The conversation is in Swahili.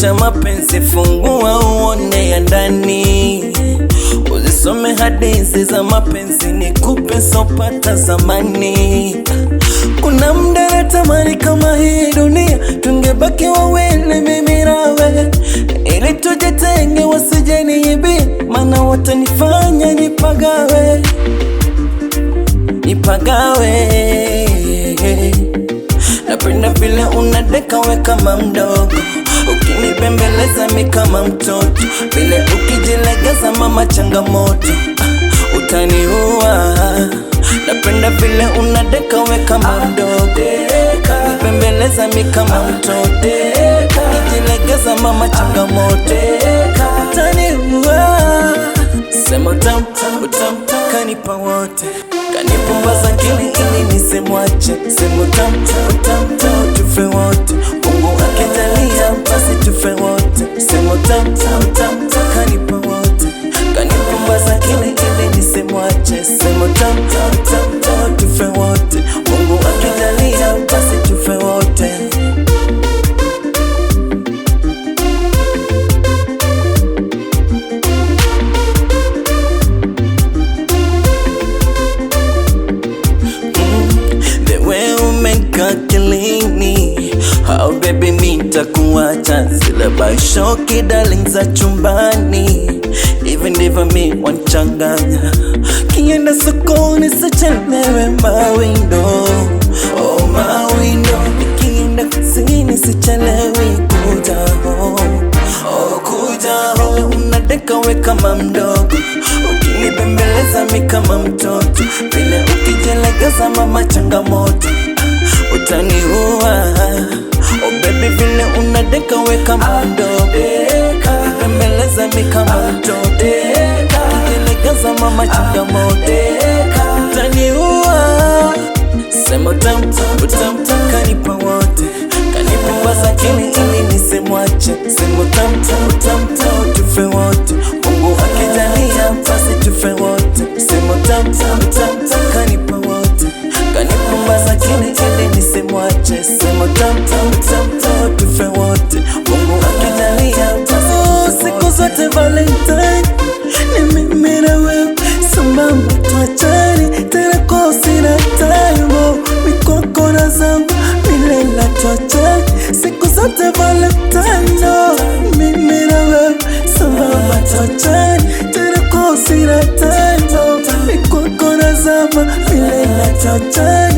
cha mapenzi, fungua uone ya ndani, uzisome hadithi za mapenzi, nikupe sopata zamani. Kuna muda natamani kama hii dunia tungebaki wawili mimi nawe, ili tujitenge wasije niibie, maana watanifanya nipagawe. Napenda vile unadeka we kama mdogo, ukinibembeleza mi kama mtoto, vile ukijilegeza mama changamoto utaniua. Napenda vile unadeka we kama mdogo, ukinibembeleza mi kama mtoto, ukijilegeza mama changamoto utaniua. Sema utam, kanipa wote, kanipumbaza akili ili nisimwache. Sema utam, tufe wote, Mungu akijalia basi tufe wote. Sema utam, kanipa wote, kanipumbaza akili ili nisimwache. Sema utam, tufe wote, Mungu akijalia basi tufe wote. Kilini, oh baby nitakuacha, zile baishoki darling za chumbani, hivi ndivyo mi wanchanganya. Kienda sokoni sichelewe mawindo, oh mawindo, nikienda kazini sichelewi kuja home, oh kuja home. Unadeka we kama mdogo, ukinibembeleza mi kama mtoto, vile ukijilegeza mama changamoto utaniua. Oh baby vile unadeka we kama mdogo, bembeleza mi kama mtoto, ukijilegeza mama changamoto utaniua. Sema utam, kanipa wote, kanipumbaza akili ili nisimwache. Sema utam, tufe wote, Mungu akijalia basi tufe wote. Sema utam, kanipa wote, kanipumbaza akili ili nisimwache. Sema utam, tufe wote, Mungu akijalia basi. Siku zote Valentine ni mimi na wewe, sambamba tuachane tena kwa sina time, mikoko na zamba milele tuachane. Siku zote Valentine mimi na wewe, sambamba tuachane tena kwa sina time, mikoko na zamba milele tuachane.